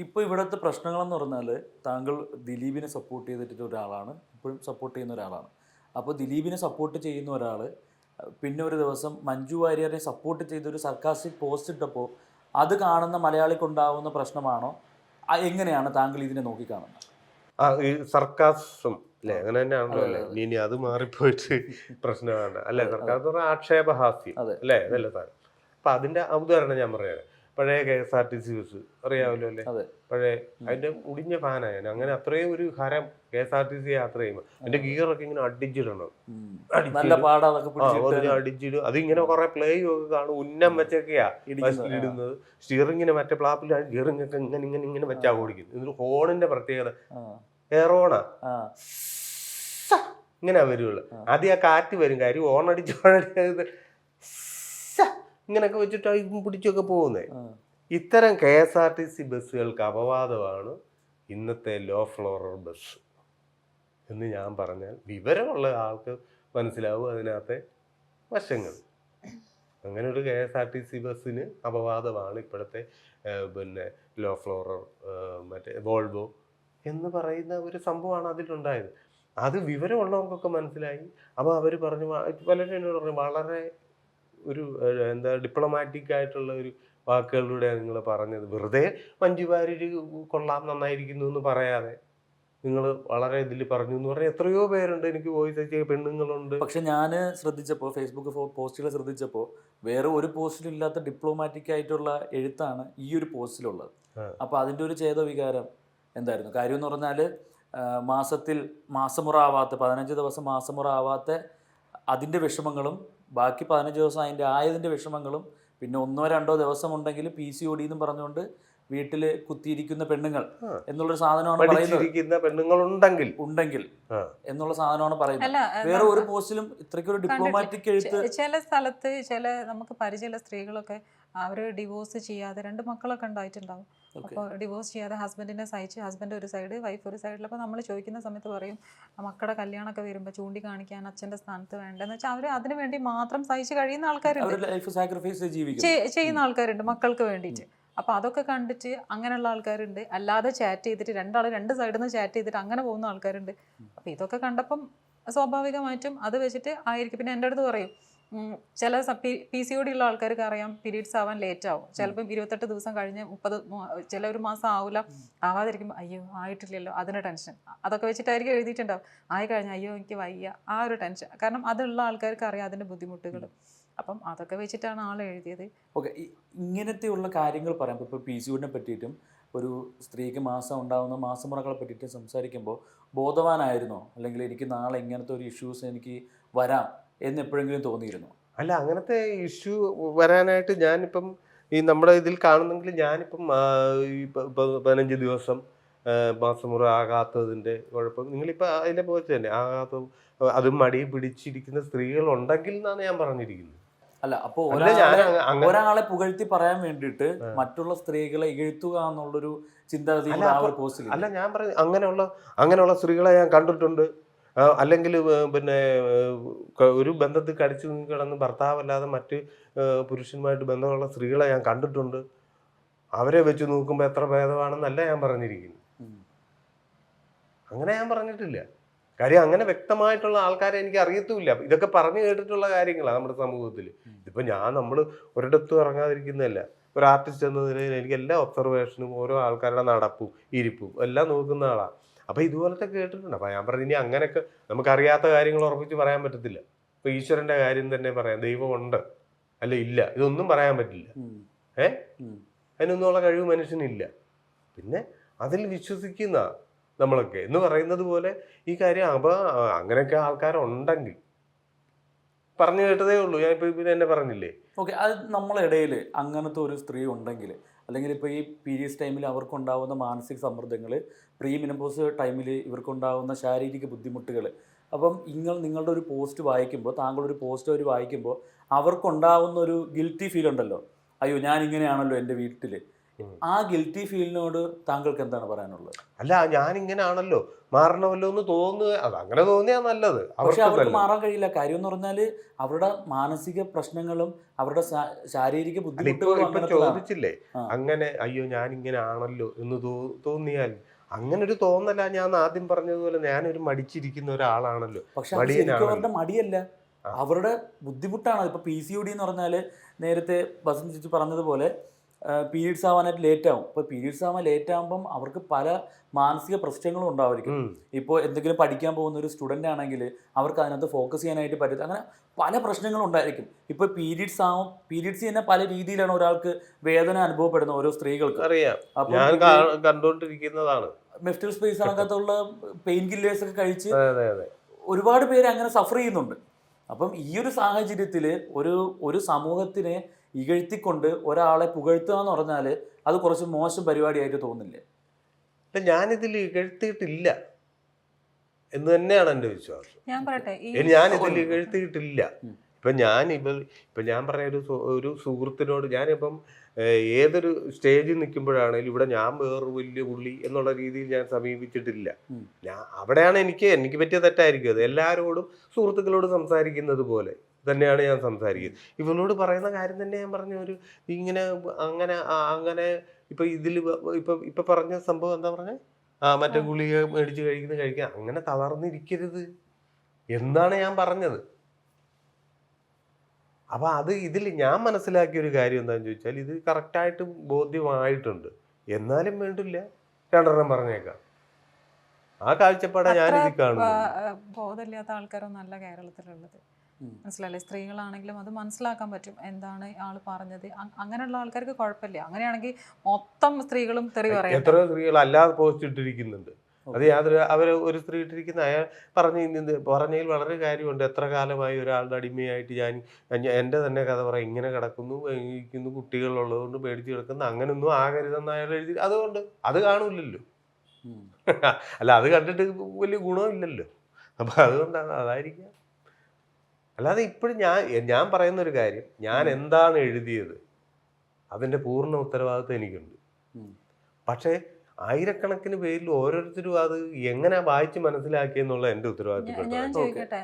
ഇപ്പോൾ ഇവിടുത്തെ പ്രശ്നങ്ങളെന്ന് പറഞ്ഞാൽ താങ്കൾ ദിലീപിനെ സപ്പോർട്ട് ചെയ്തിട്ട് ഒരാളാണ്, ഇപ്പോഴും സപ്പോർട്ട് ചെയ്യുന്ന ഒരാളാണ്. അപ്പോൾ ദിലീപിനെ സപ്പോർട്ട് ചെയ്യുന്ന ഒരാൾ പിന്നെ ഒരു ദിവസം മഞ്ജു വാര്യരെ സപ്പോർട്ട് ചെയ്തൊരു സർക്കാസ്റ്റിക് പോസ്റ്റ് ഇട്ടപ്പോൾ അത് കാണുന്ന മലയാളിക്കുണ്ടാവുന്ന പ്രശ്നമാണോ? എങ്ങനെയാണ് താങ്കൾ ഇതിനെ നോക്കിക്കാണുന്നത്? ഈ സർക്കാസം അല്ലേ? ആ, അങ്ങനെ തന്നെയാണല്ലോ അതെ അല്ലേ? അതെ അതെ ഇനി അത് മാറിപ്പോയിട്ട് പ്രശ്നമാണ് അല്ലേ? അതെ അതെ സർക്കാർ എന്ന് പറഞ്ഞാൽ ആക്ഷേപഹാസ്യം അതെ. അല്ലേ? ഉം, അതല്ലേ സാധനം. അപ്പം അതിൻ്റെ ഉദാഹരണം ഞാൻ പറയാം. പഴയ KSRTC ബസ് ഉം, അറിയാമല്ലോ അല്ലേ? അതെ. പഴയ ഉം, അതിൻ്റെ മുടിഞ്ഞ ഫാനാണ് ഞാൻ. ഉം, അങ്ങനെ അത്രയും ഒരു ഹരം KSRTC യാത്ര ചെയ്യുമ്പോൾ അതെ എൻ്റെ അതെ. ഗിയറൊക്കെ ഇങ്ങനെ അടിച്ചിടണം. ഉം. നല്ല അടിച്ചിടും. പാടാ അതൊക്കെ പറഞ്ഞ് പിടിച്ചിട്ടാനും. അടിച്ചിടും. അതിങ്ങനെ കുറെ പ്ലേയും ഒക്കെ കാണും. ഉന്നം വെച്ചൊക്കെയാ ഇടിക്കുന്നത്. ആ ബസ്സിലിടുന്നത്. സ്റ്റിയറിങ്ങിന് മറ്റേ പ്ലാപ്പിലാണ് സ്റ്റിയറിങ്ങൊക്കെ ഇങ്ങനെ ഇങ്ങനെ ഇങ്ങനെ വെച്ചാ ആ ഓടിക്കുന്നത്. എന്നിട്ട് ഹോണിന്റെ പ്രത്യേകത ആ എയറോണാ. ആ ഇങ്ങനെ വരുള്ളൂ. ആ ആദ്യം ആ കാറ്റ് വരും. കാര്യം ഓണടിച്ച് ഇങ്ങനെയൊക്കെ വെച്ചിട്ട് പിടിച്ചൊക്കെ പോകുന്നത്. ആ ഇത്തരം KSRTC ബസ്സുകൾക്ക് അപവാദമാണ് ഇന്നത്തെ ലോ ഫ്ലോറർ ബസ് എന്ന് ഞാൻ പറഞ്ഞാൽ വിവരമുള്ള ആൾക്ക് മനസ്സിലാവും അതിനകത്തെ വശങ്ങൾ. അങ്ങനെ ഒരു KSRTC ബസ്സിന് അപവാദമാണ് ഇപ്പോഴത്തെ പിന്നെ ലോ ഫ്ലോറർ മറ്റേ വോൾവോ എന്ന് പറയുന്ന ഒരു സംഭവമാണ് അതിലുണ്ടായത്. അത് വിവരമുള്ളവർക്കൊക്കെ മനസ്സിലായി. അപ്പോൾ അവർ പറഞ്ഞു, പലരും എന്നോട് പറഞ്ഞു വളരെ ഒരു എന്താ ഡിപ്ലോമാറ്റിക് ആയിട്ടുള്ള ഒരു വാക്കുകളിലൂടെ നിങ്ങൾ പറഞ്ഞത്. വെറുതെ മഞ്ജു വാര്യർ കൊള്ളാം നന്നായിരിക്കുന്നു എന്ന് പറയാതെ നിങ്ങൾ വളരെ ഇതിൽ പറഞ്ഞു എന്ന് പറഞ്ഞാൽ എത്രയോ പേരുണ്ട്. എനിക്ക് വോയിസ് അയച്ച പെണ്ണുങ്ങളുണ്ട്. പക്ഷെ ഞാൻ ശ്രദ്ധിച്ചപ്പോൾ ഫേസ്ബുക്ക് പോസ്റ്റുകൾ ശ്രദ്ധിച്ചപ്പോൾ വേറെ ഒരു പോസ്റ്റിലും ഇല്ലാത്ത ഡിപ്ലോമാറ്റിക് ആയിട്ടുള്ള എഴുത്താണ് ഈ ഒരു പോസ്റ്റിലുള്ളത്. ആ. അപ്പോൾ അതിൻ്റെ ഒരു ചേതോവികാരം എന്തായിരുന്നു? കാര്യം എന്ന് പറഞ്ഞാൽ മാസത്തിൽ മാസമുറ ആവാത്ത 15 ദിവസം മാസമുറ ആവാത്ത അതിൻ്റെ വിഷമങ്ങളും ബാക്കി 15 ദിവസം അതിൻ്റെ ആയതിൻ്റെ വിഷമങ്ങളും പിന്നെ 1-2 ദിവസം ഉണ്ടെങ്കിൽ PCOD എന്നും പറഞ്ഞുകൊണ്ട് വീട്ടിൽ കുത്തിയിരിക്കുന്ന പെണ്ണുങ്ങൾ ആ. എന്നുള്ളൊരു സാധനമാണ് പറയുന്നത്. പഠിച്ചിരിക്കുന്ന പെണ്ണുങ്ങളുണ്ടെങ്കിൽ ഉണ്ടെങ്കിൽ ആ. എന്നുള്ള സാധനമാണ് പറയുന്നത്. അല്ല വേറെ ഒരു പോസ്റ്റിലും ഇത്രയ്ക്കൊരു ഡിപ്ലോമാറ്റിക് എഴുത്ത്. ചില സ്ഥലത്ത് ചില നമുക്ക് പരിചയമുള്ള സ്ത്രീകളൊക്കെ അവർ ഡിവോഴ്സ് ചെയ്യാതെ 2 മക്കളൊക്കെ ഉണ്ടായിട്ടുണ്ടാവും. അപ്പോൾ ഡിവോഴ്സ് ചെയ്യാതെ ഹസ്ബൻഡിനെ സഹിച്ച് ഹസ്ബൻഡ് ഒരു സൈഡ് വൈഫ് ഒരു സൈഡിൽ. അപ്പോൾ നമ്മൾ ചോദിക്കുന്ന സമയത്ത് പറയും മക്കളുടെ കല്യാണമൊക്കെ വരുമ്പോൾ ചൂണ്ടിക്കാണിക്കാൻ അച്ഛൻ്റെ സ്ഥാനത്ത് വേണ്ടെന്ന് വെച്ചാൽ അവർ അതിനു വേണ്ടി മാത്രം സഹിച്ച് കഴിയുന്ന ആൾക്കാരുണ്ട്, അവരുടെ ലൈഫ് സാക്രിഫൈസ് ജീവിക്കും ചെയ്യുന്ന ആൾക്കാരുണ്ട് മക്കൾക്ക് വേണ്ടിയിട്ട്. അപ്പോൾ അതൊക്കെ കണ്ടിട്ട് അങ്ങനെയുള്ള ആൾക്കാരുണ്ട്. അല്ലാതെ ചാറ്റ് ചെയ്തിട്ട് രണ്ടാൾ 2 സൈഡിൽ നിന്ന് ചാറ്റ് ചെയ്തിട്ട് അങ്ങനെ പോകുന്ന ആൾക്കാരുണ്ട്. അപ്പോൾ ഇതൊക്കെ കണ്ടപ്പം സ്വാഭാവികമായിട്ടും അത് വെച്ചിട്ട് ആയിരിക്കും. പിന്നെ എൻ്റെ അടുത്ത് പറയും ചില PCOD ഉള്ള ആൾക്കാർക്ക് അറിയാം പീരീഡ്സ് ആവാൻ ലേറ്റ് ആവും. ചിലപ്പം 28 ദിവസം കഴിഞ്ഞ് 30 ചില ഒരു മാസം ആവില്ല. ആവാതിരിക്കുമ്പോൾ അയ്യോ ആയിട്ടില്ലല്ലോ അതിന് ടെൻഷൻ. അതൊക്കെ വെച്ചിട്ടായിരിക്കും എഴുതിയിട്ടുണ്ടാവും. ആയി കഴിഞ്ഞാൽ അയ്യോ എനിക്ക് വയ്യ ആ ഒരു ടെൻഷൻ. കാരണം അതുള്ള ആൾക്കാർക്ക് അറിയാം അതിൻ്റെ ബുദ്ധിമുട്ടുകൾ. അപ്പം അതൊക്കെ വെച്ചിട്ടാണ് ആൾ എഴുതിയത്. ഓക്കെ. ഇങ്ങനത്തെയുള്ള കാര്യങ്ങൾ പറയുമ്പോൾ ഇപ്പോൾ PCODനെ പറ്റിയിട്ടും ഒരു സ്ത്രീക്ക് മാസം ഉണ്ടാകുന്ന മാസമുറകളെ പറ്റിയിട്ട് സംസാരിക്കുമ്പോൾ ബോധവാനായിരുന്നോ? അല്ലെങ്കിൽ എനിക്ക് നാളെ ഇങ്ങനത്തെ ഒരു ഇഷ്യൂസ് എനിക്ക് വരാം എന്ന് എപ്പോഴെങ്കിലും തോന്നിയിരുന്നോ? അല്ല, അങ്ങനത്തെ ഇഷ്യൂ വരാനായിട്ട് ഞാനിപ്പം ഈ നമ്മുടെ ഇതിൽ കാണുന്നെങ്കിൽ ഞാനിപ്പം ഈ 15 ദിവസം മാസമുറ ആകാത്തതിൻ്റെ കുഴപ്പം നിങ്ങളിപ്പോൾ അതിനെ പോലെ തന്നെ ആകാത്ത അതും മടി പിടിച്ചിരിക്കുന്ന സ്ത്രീകളുണ്ടെങ്കിൽ എന്നാണ് ഞാൻ പറഞ്ഞിരിക്കുന്നത്. അല്ല, അപ്പോൾ അല്ല, ഞാൻ ഒരാളെ പുകഴ്ത്തി പറയാൻ വേണ്ടിയിട്ട് മറ്റുള്ള സ്ത്രീകളെ ഇകഴ്ത്തുക എന്നുള്ളൊരു ചിന്താഗതി അല്ല, ആ ഒരു പോസ്റ്റിൽ. അല്ല, ഞാൻ പറഞ്ഞു അങ്ങനെയുള്ള സ്ത്രീകളെ ഞാൻ കണ്ടിട്ടുണ്ട്. അല്ലെങ്കിൽ പിന്നെ ഒരു ബന്ധത്തിൽ കടിച്ചു കിടന്ന് ഭർത്താവല്ലാതെ മറ്റ് പുരുഷന്മായിട്ട് ബന്ധമുള്ള സ്ത്രീകളെ ഞാൻ കണ്ടിട്ടുണ്ട്. അവരെ വെച്ച് നോക്കുമ്പോൾ എത്ര ഭേദമാണെന്നല്ല ഞാൻ പറഞ്ഞിരിക്കുന്നു. അങ്ങനെ ഞാൻ പറഞ്ഞിട്ടില്ല. കാര്യം അങ്ങനെ വ്യക്തമായിട്ടുള്ള ആൾക്കാരെ എനിക്ക് അറിയത്തുമില്ല. ഇതൊക്കെ പറഞ്ഞു കേട്ടിട്ടുള്ള കാര്യങ്ങളാണ് നമ്മുടെ സമൂഹത്തിൽ. ഇതിപ്പോൾ നമ്മൾ ഒരിടത്തും ഇറങ്ങാതിരിക്കുന്നതല്ല. ഒരു ആർട്ടിസ്റ്റ് എന്ന നിലയിൽ എനിക്ക് എല്ലാ ഒബ്സർവേഷനും ഓരോ ആൾക്കാരുടെ നടപ്പും ഇരിപ്പും എല്ലാം നോക്കുന്ന ആളാണ്. അപ്പോൾ ഇതുപോലത്തെ കേട്ടിട്ടുണ്ട്. അപ്പോൾ ഞാൻ പറഞ്ഞു, ഇനി അങ്ങനെയൊക്കെ നമുക്കറിയാത്ത കാര്യങ്ങൾ ഉറപ്പിച്ച് പറയാൻ പറ്റത്തില്ല. ഇപ്പോൾ ഈശ്വരൻ്റെ കാര്യം തന്നെ പറയാം. ദൈവമുണ്ട് അല്ല ഇല്ല ഇതൊന്നും പറയാൻ പറ്റില്ല. അതിനൊന്നുമുള്ള കഴിവ് മനുഷ്യനില്ല. പിന്നെ അതിൽ വിശ്വസിക്കുന്ന നമ്മളൊക്കെ എന്ന് പറയുന്നത് പോലെ ഈ കാര്യം അപ്പോൾ അങ്ങനെയൊക്കെ ആൾക്കാരുണ്ടെങ്കിൽ പറഞ്ഞു കേട്ടതേ ഉള്ളൂ. ഞാൻ ഇപ്പോൾ പിന്നെ എന്നെ പറഞ്ഞില്ലേ. ഓക്കെ. അത് നമ്മളെ ഇടയിൽ അങ്ങനത്തെ ഒരു സ്ത്രീ ഉണ്ടെങ്കിൽ, അല്ലെങ്കിൽ ഇപ്പോൾ ഈ പീരിയഡ്സ് ടൈമിൽ അവർക്കുണ്ടാകുന്ന മാനസിക സമ്മർദ്ദങ്ങൾ, പ്രീ മെനോപോസ് ടൈമിൽ ഇവർക്കുണ്ടാകുന്ന ശാരീരിക ബുദ്ധിമുട്ടുകൾ, അപ്പം നിങ്ങളുടെ ഒരു പോസ്റ്റ് വായിക്കുമ്പോൾ, താങ്കളൊരു പോസ്റ്റ് അവർ വായിക്കുമ്പോൾ അവർക്കുണ്ടാകുന്ന ഒരു ഗിൽറ്റി ഫീൽ ഉണ്ടല്ലോ. അയ്യോ ഞാൻ ഇങ്ങനെയാണല്ലോ എൻ്റെ വീട്ടിൽ ആ ഗിൽറ്റി ഫീലിനോട് താങ്കൾക്ക് എന്താണ് പറയാനുള്ളത്? അല്ല, ഞാനിങ്ങനെ ആണല്ലോ, മാറണമല്ലോ എന്ന് തോന്നുക, അത് അങ്ങനെ തോന്നിയാൽ നല്ലത്. പക്ഷെ അവർക്ക് നല്ലത്. മാറാൻ കഴിയില്ല. കാര്യം എന്ന് പറഞ്ഞാൽ അവരുടെ മാനസിക പ്രശ്നങ്ങളും അവരുടെ ശാരീരിക ഇപ്പൊ ബുദ്ധിമുട്ടുകളും ഇപ്പൊ അങ്ങനത്തതാണ്. ചോദിച്ചില്ലേ, ആ. അങ്ങനെ അയ്യോ ഞാനിങ്ങനെ ആണല്ലോ എന്ന് തോന്നിയാൽ, അങ്ങനെ ഒരു തോന്നല. ഞാൻ ആദ്യം പറഞ്ഞതുപോലെ ഞാനൊരു മടിച്ചിരിക്കുന്ന ഒരാളാണല്ലോ, പക്ഷെ അത് ശരിക്കും അവരുടെ മടിയനാണല്ലോ. മടിയല്ല, ആ. അവരുടെ ബുദ്ധിമുട്ടാണ്. ഇപ്പൊ PCOD എന്ന് പറഞ്ഞാൽ നേരത്തെ ബസൻ ചേച്ചി പറഞ്ഞതുപോലെ പീരീഡ്സ് ആവാനായിട്ട് ലേറ്റ് ആവും. ഇപ്പോൾ പീരീഡ്സ് ആവാൻ ലേറ്റ് ആകുമ്പം അവർക്ക് പല മാനസിക പ്രശ്നങ്ങളും ഉണ്ടായിരിക്കും. ഇപ്പോൾ എന്തെങ്കിലും പഠിക്കാൻ പോകുന്ന ഒരു സ്റ്റുഡൻ്റ് ആണെങ്കിൽ അവർക്ക് അതിനകത്ത് ഫോക്കസ് ചെയ്യാനായിട്ട് പറ്റില്ല. അങ്ങനെ പല പ്രശ്നങ്ങളും ഉണ്ടായിരിക്കും. ഇപ്പോൾ പീരീഡ്സ് തന്നെ പല രീതിയിലാണ് ഒരാൾക്ക് വേദന അനുഭവപ്പെടുന്ന ഓരോ സ്ത്രീകൾക്ക്. അറിയാം, അപ്പോൾ ഞാൻ കണ്ടുകൊണ്ടിരിക്കുന്നതാണ്. മെഫ്റ്റിൽ സ്പേസ് അങ്ങനത്തുള്ള പെയിൻ കില്ലേഴ്സ് ഒക്കെ കഴിച്ച് അതെ അതെ. ഒരുപാട് പേര് അങ്ങനെ സഫർ ചെയ്യുന്നുണ്ട്. അപ്പം ഈ ഒരു സാഹചര്യത്തിൽ ഒരു സമൂഹത്തിനെ ഇകഴ്ത്തിക്കൊണ്ട് ഒരാളെ പുകഴ്ത്തുക എന്ന് പറഞ്ഞാൽ അത് കുറച്ച് മോശം പരിപാടിയായിട്ട് തോന്നില്ലേ? ഞാനിതിൽ ഇകഴ്ത്തിയിട്ടില്ല എന്ന് തന്നെയാണ് എൻ്റെ വിശ്വാസം. ഞാൻ പറയട്ടെ, ഞാനിതിൽ ഇകഴ്ത്തിയിട്ടില്ല. ഇപ്പം ഞാൻ പറഞ്ഞ ഒരു സുഹൃത്തിനോട് ഞാനിപ്പം ഏതൊരു സ്റ്റേജിൽ നിൽക്കുമ്പോഴാണെങ്കിലും ഇവിടെ ഞാൻ വേറൊരു വലിയ പുള്ളി എന്നുള്ള രീതിയിൽ ഞാൻ സമീപിച്ചിട്ടില്ല. അവിടെയാണ് എനിക്ക് പറ്റിയ തെറ്റായിരിക്കും അത്. എല്ലാവരോടും സുഹൃത്തുക്കളോട് സംസാരിക്കുന്നത് പോലെ തന്നെയാണ് ഞാൻ സംസാരിക്കുന്നത്. ഇവളോട് പറയുന്ന കാര്യം തന്നെ ഞാൻ പറഞ്ഞ ഇങ്ങനെ അങ്ങനെ ഇപ്പൊ പറഞ്ഞ സംഭവം എന്താ പറഞ്ഞ, മറ്റേ ഗുളിക മേടിച്ച് കഴിക്കാൻ അങ്ങനെ തളർന്നിരിക്കരുത് എന്നാണ് ഞാൻ പറഞ്ഞത്. അപ്പൊ ഇതിൽ ഞാൻ മനസ്സിലാക്കിയ ഒരു കാര്യം എന്താണെന്ന് ചോദിച്ചാൽ, ഇത് കറക്റ്റായിട്ട് ബോധ്യമായിട്ടുണ്ട്. എന്നാലും വേണ്ടില്ല, രണ്ടെണ്ണം പറഞ്ഞേക്കാം. ആ കാഴ്ചപ്പാടാണ് ഞാനിത് കാണുന്നത്. ബോധമില്ലാത്ത ആൾക്കാരൊന്നും അല്ല കേരളത്തിലുള്ളത്, മനസ്സിലല്ലേ? സ്ത്രീകളാണെങ്കിലും അത് മനസ്സിലാക്കാൻ പറ്റും എന്താണ് ആൾ പറഞ്ഞത്. അങ്ങനെയുള്ള ആൾക്കാർക്ക് കുഴപ്പമില്ല. അങ്ങനെയാണെങ്കിൽ മൊത്തം സ്ത്രീകളും തെറി പറയാം. എത്രയോ സ്ത്രീകൾ അല്ലാതെ പോസ്റ്റ് ഇട്ടിരിക്കുന്നുണ്ട്. അത് ഒരു സ്ത്രീ ഇട്ടിരിക്കുന്ന അയാൾ പറഞ്ഞതിൽ വളരെ കാര്യമുണ്ട്. എത്ര കാലമായി ഒരാളുടെ അടിമയായിട്ട് എൻ്റെ തന്നെ കഥ പറയാം, ഇങ്ങനെ കിടക്കുന്നു, കുട്ടികളുള്ളതുകൊണ്ട് പേടിച്ച് കിടക്കുന്നു, അങ്ങനൊന്നും ആകരുതെന്ന് അയാൾ എഴുതി. അതുകൊണ്ട് അത് കാണൂലല്ലോ. അല്ല, അത് കണ്ടിട്ട് വലിയ ഗുണമില്ലല്ലോ. അപ്പൊ അതുകൊണ്ടാണ്, അതായിരിക്കാം. അല്ലാതെ ഇപ്പോഴും ഞാൻ പറയുന്ന ഒരു കാര്യം, ഞാൻ എന്താണ് എഴുതിയത് അതിൻ്റെ പൂർണ്ണ ഉത്തരവാദിത്വം എനിക്കുണ്ട്. പക്ഷേ ആയിരക്കണക്കിന് പേരിൽ ഓരോരുത്തരും അത് എങ്ങനെ വായിച്ച് മനസ്സിലാക്കിയെന്നുള്ള എൻ്റെ ഉത്തരവാദിത്വം. ഞാൻ ചോദിക്കട്ടെ,